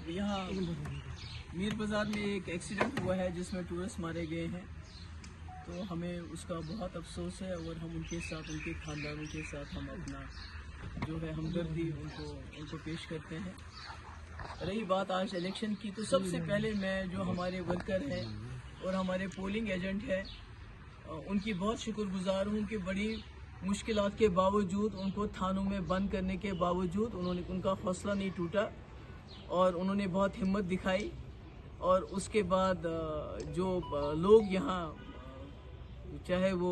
यहाँ मीर बाज़ार में एक एक्सीडेंट हुआ है जिसमें टूरिस्ट मारे गए हैं, तो हमें उसका बहुत अफसोस है और हम उनके साथ, उनके ख़ानदानों के साथ हम अपना जो है हमदर्दी उनको पेश करते हैं। रही बात आज इलेक्शन की, तो सबसे पहले मैं जो हमारे वर्कर हैं और हमारे पोलिंग एजेंट हैं उनकी बहुत शुक्रगुजार हूँ कि बड़ी मुश्किलात के बावजूद, उनको थानों में बंद करने के बावजूद उनका हौसला नहीं टूटा और उन्होंने बहुत हिम्मत दिखाई। और उसके बाद जो लोग यहाँ चाहे वो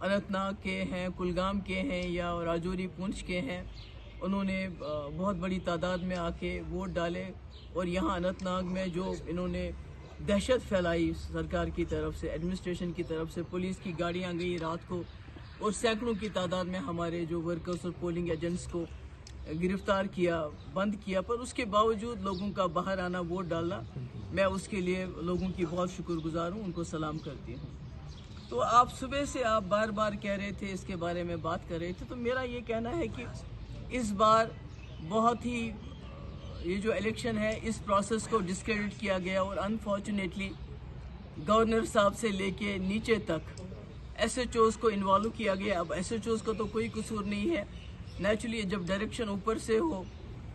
अनंतनाग के हैं, कुलगाम के हैं या राजौरी पुंछ के हैं, उन्होंने बहुत बड़ी तादाद में आके वोट डाले। और यहाँ अनंतनाग में जो इन्होंने दहशत फैलाई सरकार की तरफ से, एडमिनिस्ट्रेशन की तरफ से, पुलिस की गाड़ियाँ गई रात को और सैकड़ों की तादाद में हमारे जो वर्कर्स और पोलिंग एजेंट्स को गिरफ्तार किया, बंद किया, पर उसके बावजूद लोगों का बाहर आना, वोट डालना, मैं उसके लिए लोगों की बहुत शुक्रगुजार हूँ, उनको सलाम करती हूँ। तो आप सुबह से आप बार बार कह रहे थे, इसके बारे में बात कर रहे थे, तो मेरा ये कहना है कि इस बार बहुत ही ये जो इलेक्शन है इस प्रोसेस को डिस्क्रेडिट किया गया और अनफॉर्चुनेटली गवर्नर साहब से लेके नीचे तक SHOs को इन्वॉल्व किया गया। अब SHOs का तो कोई कसूर नहीं है, नेचुरली जब डायरेक्शन ऊपर से हो,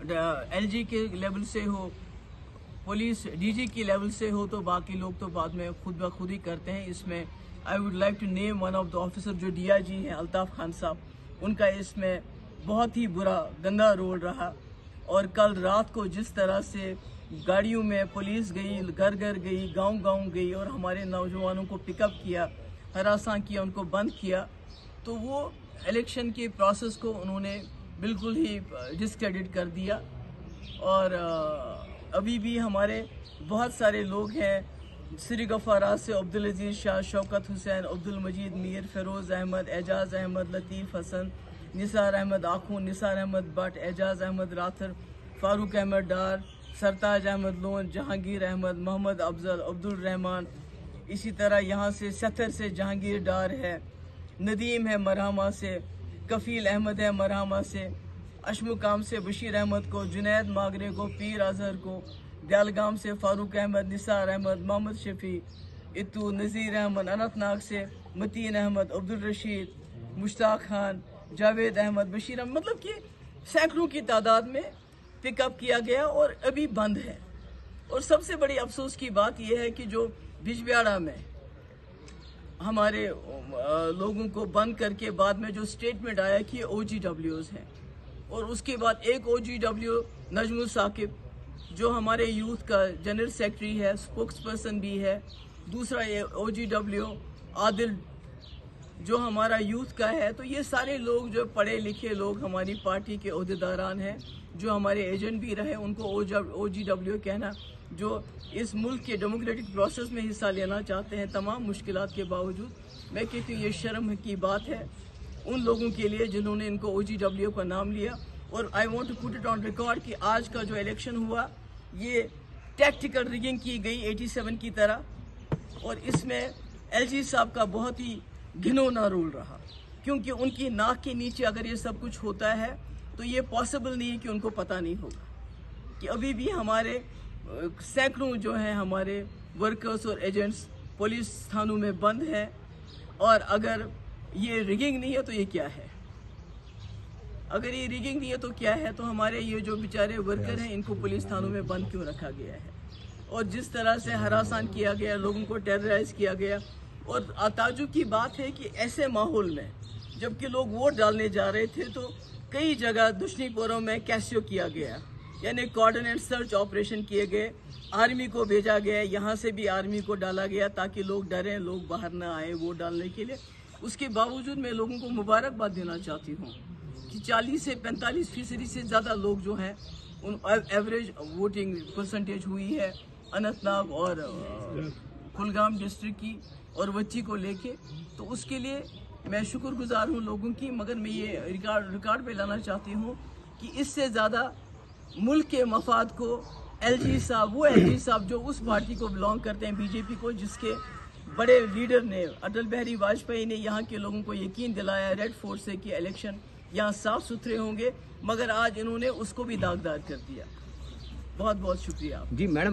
LG के लेवल से हो, पुलिस DG की लेवल से हो, तो बाकी लोग तो बाद में खुद ब खुद ही करते हैं। इसमें I would like to name one of the officer जो DIG हैं अल्ताफ़ खान साहब, उनका इसमें बहुत ही बुरा गंदा रोल रहा। और कल रात को जिस तरह से गाड़ियों में पुलिस गई, घर घर गई, गांव गई और हमारे नौजवानों को पिकअप किया, हरासा किया, उनको बंद किया, तो वो इलेक्शन के प्रोसेस को उन्होंने बिल्कुल ही डिस्क्रेडिट कर दिया। और अभी भी हमारे बहुत सारे लोग हैं, श्री गफ़ारा से अब्दुल अजीज़ शाह, शौकत हुसैन, अब्दुल मजीद मीर, फ़िरोज़ अहमद, एजाज़ अहमद, लतीफ़ हसन, निसार अहमद आखून, निसार अहमद भट्ट, एजाज़ अहमद राथर, फ़ारूक अहमद डार, सरताज अहमद लोन, जहांगीर अहमद, मोहम्मद अफजल, अब्दुल रहमान, इसी तरह यहाँ से सतर से जहांगीर डार है, नदीम है मरहमा से, कफ़ील अहमद है मरहमा से, अशमुकाम से बशीर अहमद को, जुनैद मागरे को, पीर अजहर को, दयालगाम से फ़ारूक अहमद, निसार अहमद, मोहम्मद शफी, इतू, नज़ीर अहमद, अनंतनाग से मतीन अहमद, अब्दुल रशीद, मुश्ताक खान, जावेद अहमद, बशीर अहमद, मतलब कि सैकड़ों की तादाद में पिकअप किया गया और अभी बंद है। और सबसे बड़ी अफसोस की बात यह है कि जो बिजबिहाड़ा में हमारे लोगों को बंद करके बाद में जो स्टेटमेंट आया कि OGWs हैं, और उसके बाद एक OGW नजमुल साकिब जो हमारे यूथ का जनरल सेक्रेटरी है, स्पोक्स पर्सन भी है, दूसरा ये OGW आदिल जो हमारा यूथ का है, तो ये सारे लोग जो पढ़े लिखे लोग हमारी पार्टी के ओहदेदारान हैं, जो हमारे एजेंट भी रहे, उनको OGW कहना, जो इस मुल्क के डेमोक्रेटिक प्रोसेस में हिस्सा लेना चाहते हैं तमाम मुश्किलात के बावजूद, मैं कहती हूँ ये शर्म की बात है उन लोगों के लिए जिन्होंने इनको OGW का नाम लिया। और I want to put it on record कि आज का जो इलेक्शन हुआ ये टैक्टिकल रिगिंग की गई 87 की तरह, और इसमें LG साहब का बहुत ही घिनौना रोल रहा, क्योंकि उनकी नाक के नीचे अगर ये सब कुछ होता है तो ये पॉसिबल नहीं है कि उनको पता नहीं होगा कि अभी भी हमारे सैकड़ों जो हैं हमारे वर्कर्स और एजेंट्स पुलिस थानों में बंद हैं। और अगर ये रिगिंग नहीं है तो ये क्या है? अगर ये रिगिंग नहीं है तो क्या है? तो हमारे ये जो बेचारे वर्कर हैं इनको पुलिस थानों में बंद क्यों रखा गया है? और जिस तरह से हरासान किया गया, लोगों को टेरराइज किया गया। और ताज्जुब की बात है कि ऐसे माहौल में जबकि लोग वोट डालने जा रहे थे तो कई जगह दुश्मनीपुरों में कैसियो किया गया, यानी कोऑर्डिनेट सर्च ऑपरेशन किए गए, आर्मी को भेजा गया, यहाँ से भी आर्मी को डाला गया ताकि लोग डरें, लोग बाहर ना आए वोट डालने के लिए। उसके बावजूद मैं लोगों को मुबारकबाद देना चाहती हूँ कि 40 से 45% से ज़्यादा लोग जो हैं उन एवरेज वोटिंग परसेंटेज हुई है अनंतनाग और कुलगाम डिस्ट्रिक्ट की और वच्ची को लेके, तो उसके लिए मैं शुक्रगुजार हूँ लोगों की। मगर मैं ये रिकॉर्ड पे लाना चाहती हूँ कि इससे ज़्यादा मुल्क के मफाद को LG साहब, वो LG साहब जो उस पार्टी को बिलोंग करते हैं BJP को, जिसके बड़े लीडर ने अटल बिहारी वाजपेयी ने यहाँ के लोगों को यकीन दिलाया रेड फोर्ट से कि इलेक्शन यहाँ साफ सुथरे होंगे, मगर आज इन्होंने उसको भी दागदार कर दिया। बहुत बहुत शुक्रिया। जी मैडम,